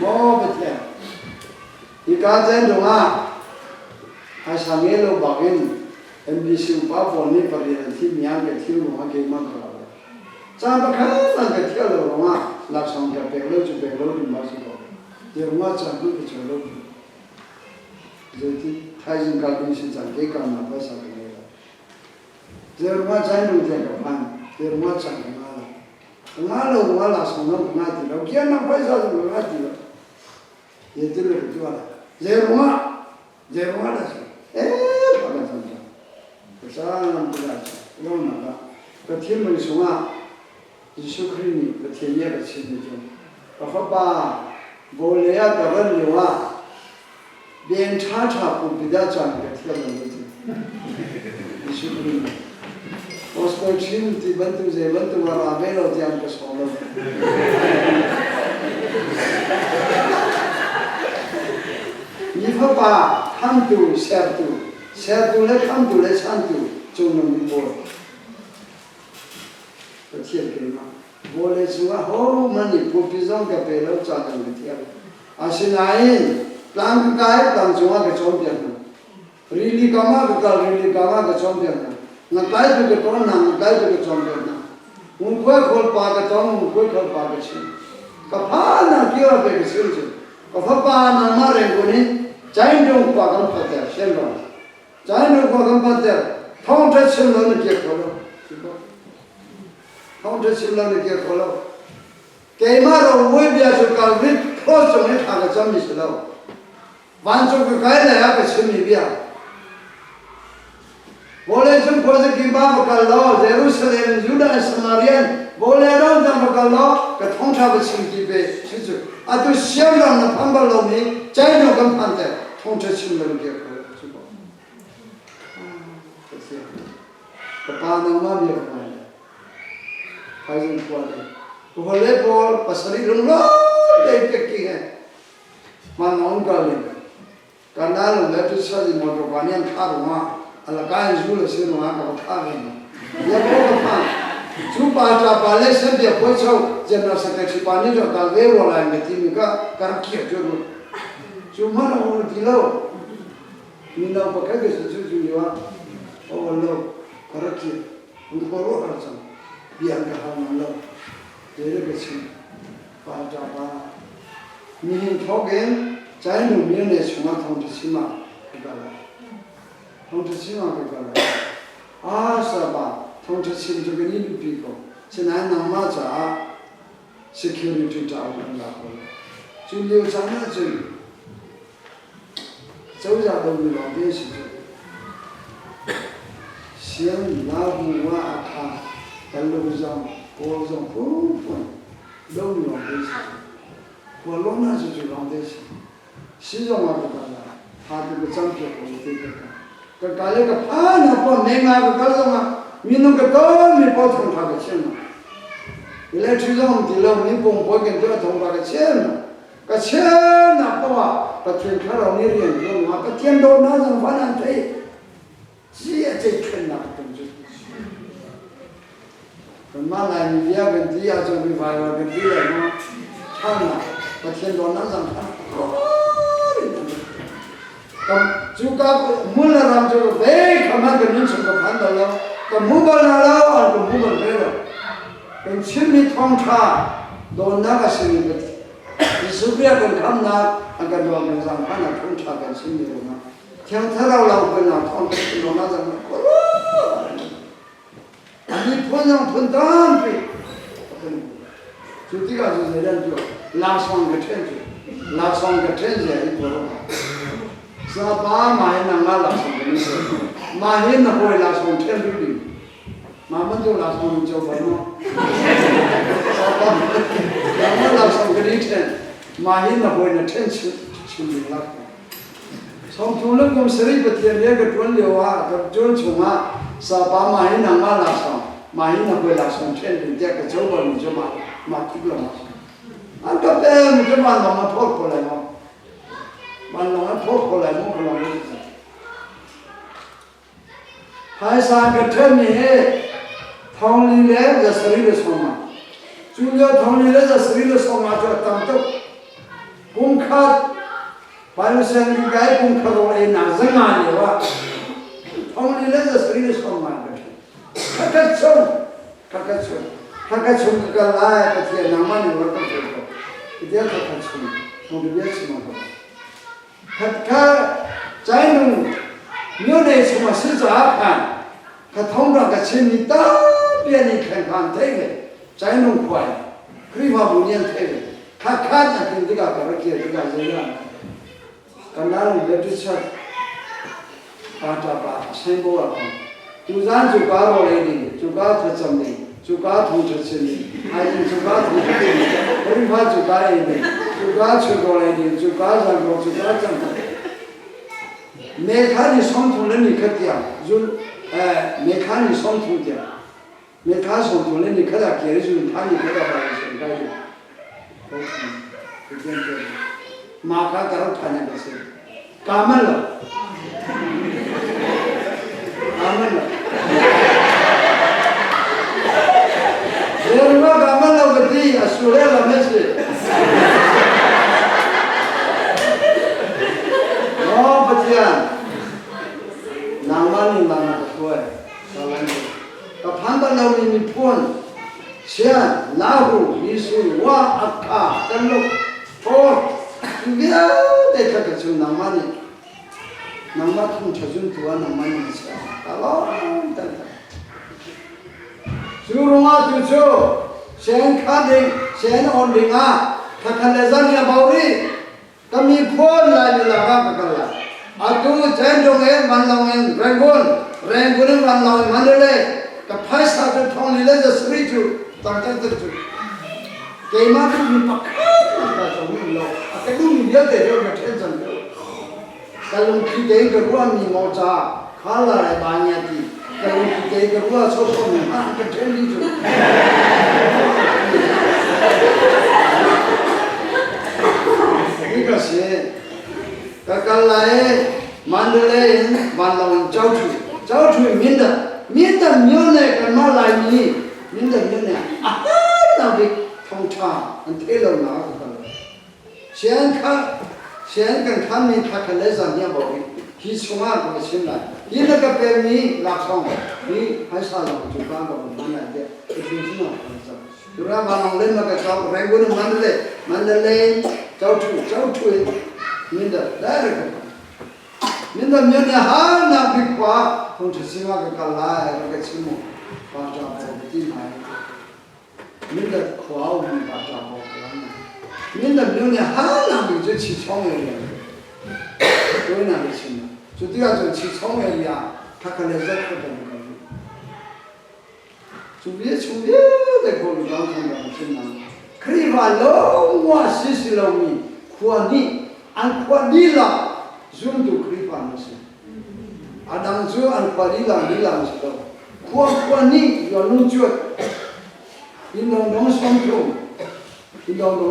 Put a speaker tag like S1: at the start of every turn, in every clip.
S1: 么不天，一家在中啊，还上面了把人。MBC 把国内把人提名给提了嘛，给嘛搞了。咱不看那个跳楼了嘛，那上个白楼就白楼的嘛是搞，有嘛咱不去了。这他人家东西咱给干嘛不啥个来了？这嘛咱弄这个办，这嘛咱干嘛了？俺了我那上那不俺地了，见那快啥子不俺地了，也对了对吧？这嘛了是，哎，把那上。그사람 들아서 이런나가 그 팀을 송아 예수 그리스도 그 팀에 같이죠. 아빠 볼래야 더블요와 벤차차 부비다장 그 팀을 거지. 예수 그리스도 오스코 친구들 번두제 번두와 메로디 안고 소로. 이파파 한두 셋두 세두래 탐두래 산두 종놈이 뭐 어떻게 그러나 뭐래 수가 허만이 부피성가 배로 짜는 거지요 아시나인 플랑가에 플랑종아 그 좀변 릴리가마 그 좀변 나 가이드 그 돈나 가이드 그 좀변 운과 골파가 돈 운과 골파가 치 가파나 기어베 그 실지 가파나 마레고니 자인종 과가 파대 셀로 자연을 과감받대 통제 칠러는 개콜로 통제 칠러는 개콜로 게임하러 오이비아서 우리 포종에 다가 점이시러 완전히 가야야 그 심리비야 원래 좀 벌써 김밥 갈러 제루살렘 유다 사마리안 원래는 좀 갈러 그 통잡을 심기배 실수 아또 시험하는 판발놈이 자연을 감판대 통제 칠러는 개콜로 Kepanama biar mana, kajian kuat. Boleh bol pasari rumlo, deh kekingnya. Mana orang kali, karena lu betul saja motor banyak karuma, ala kain jual siruma kalau kain. Ya boleh apa? Cuba coba lesen dia bocor, jangan sekali pani tu kalau lewo lah yang ketimu kan kiat juru. Cuma orang dilau, minta pakai kesusu juga, oh lo. 그렇지. 우리로 하자. 미안가 하는 이렇게 봐봐. 미인 톡엔 자연은 미연의 중앙 통치시마 그거라. 통치시마 그거라. 아싸봐. 통치심 저건 이리 비고. 지난 남마자 시큐리티 자원한다고. 줄리오 장나지. 저자도 우리 어디시죠? 先拿不完他，在路上过上风风，老浪得起，我老那是最浪得起，西藏嘛不干了，他这个张皮我这个干，这干一个怕那不没那个干什么？你那个都没包通他的钱嘛？原来最上地了，你公婆跟这个通他的钱嘛？个钱那不啊，把钱看到你脸上嘛，把钱都拿上反正退。 这困难东西，妈来你别跟地下就没法了，跟地下嘛，看了，把天都拿上看，就搞木了咱这个白看嘛，跟人什么看到了，跟木板来了，跟木板来了，跟亲密通茶都那个是那个，你是不要跟他们那个罗门上看那通茶跟亲密的嘛。 听他老老分了，他们听到那怎么？你碰上碰当的，就这个就是人家拉上个车子，拉上个车子一个了。是啊，爸妈也能拉上个车子，妈也能会拉上车子的，妈妈就拉上就完了。爸妈拉上个车，妈也能会那车子去拉。 성품은 좀 스리버티에 그 돌려와 그 전총아 사바 많이 나가라서 많이 나가라서 trendy 때 저번에 좀 막히고 아까 때는 좀 만나면 폴폴해요 만나면 폴폴해요 그런 거 하이산 그 템이 통리래 그 스리를 소마 줄여 통리래 그 스리를 소마 저 땅도 公开，完了生的该公开的来拿人啊你哇，他们的那个谁的说嘛的，他个穷个来个天，那么你我都知道，一点他穷，从这边去嘛他在弄，有那什么事咋看？他通常个钱你大边你看看对的，在弄快，可以话不念对的，他看着跟这个搞个这个这样，刚才我们就是把全部啊，就让就搞过来的，就搞他怎么的，就搞同出去的，还是就搞同出去的，可以话就搞来的，就搞出过来的，就搞上过，就搞怎么。没看你上头了，你可点，就没看你上头点，没看上头了，你可咋给的时候，看你可咋把它先改的，都这样子，马卡给他看那个是，干嘛了？如果干嘛了个地，输了没事。不这样，南蛮你南个多哎，小兰子，他判断了你判，像老虎、李树、瓦阿卡、登陆、坡，不要得这个就南蛮的，南蛮通出去多南蛮的事，好了，等等。就容啊就就，先看定，先安定啊，看来咱也包的，咱们判来就那个个了。Atu jendong manlongin rangun manlongin mandale ka paisa tu thong le je sri chu tang tang tu ke ma tu ni pak ka so ni lo ka du ni ya de ro the jan lo kalung ki de ga ru mi mo cha khala lai ba nya ti kalung ki de ga ru so so ni ma ka the ni chu ni ka se Kakalai mandalay manlawin jauh minda mione kan malai ni minda mione nabi thongcha antelo na kan sian kan kami thakalai zania bawi hi chunga ko sinla ina ka pemi laksong ni haisa lo chu ka ko mana de tinjino dura manong len ma ka jauh rengun mandalay jauh minda dari minda mione hana bikwa untuk singa ke kalai ke cimu baca bukti mai minda kuau ni baca bukti minda mione hana bikje ci chong ya doi na cimu就第二种ci chong ya他可能在不懂就别的过路当中的经常可以把老我西西老米苦你Al-Qadila Zundu Kripa Nasi Adang Zu Al-Qadila Nila Nasi Kuwa ni Yo Nunjut Indong Dong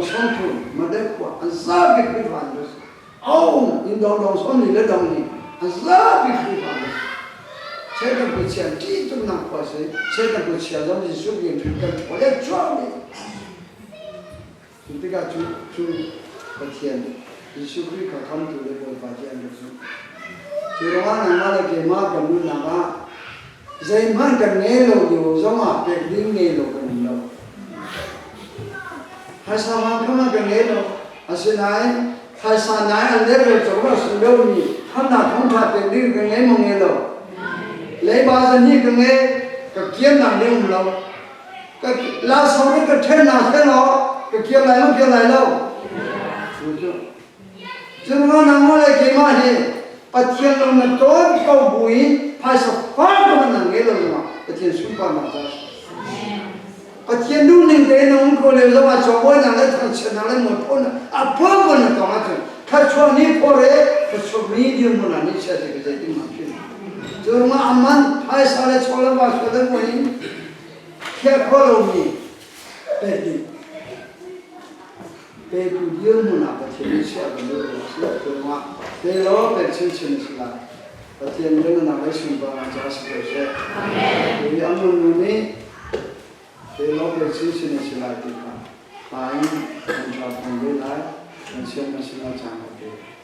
S1: Songtu Madekwa Azabi Kripa Nasi Aung Indong Dong Songni Ledong ni Azabi Kripa Nasi Saya berbicara Itu nak kuasa Saya berbicara Zaman disuruh yang Tuhan Oleh jual ni Ketika Cu Bertian Yesus Kristus akan tulis berbahagia itu. Firman nama lagi mak kamu nama, zaman kan ngelo yo, zaman pekling ngelo kan ngelo. Hasaman kamu kan ngelo, asinai, hasanai anda bercoba sudah ni, hendak hendak pekling kan ngelo. Lepas ni kan kekian nak ngelo, kelas orang keten nak ngelo, kekian lain lo. Jangan nama lagi mana, patian lo nak tuan kau bui, pasal faham mana ngelo lama, patian sumpah mata. Patian dulu ni dia nak kau le lama coba nak le tak nak le mupon, apa pun nak kau macam, kacau ni pore, kacau ni dia mana ni saya jadi macam. Jangan aman, pasal le coba pasal le bui, kia kalau ni, bedi. Begitu dia mana patian siapa dulu, semua belok bercincin sila. Patian dia mana bersumpah macam seperti. Jadi amun ni belok bercincin sila kita. Paling mencapai nilai, 先的是要讲的。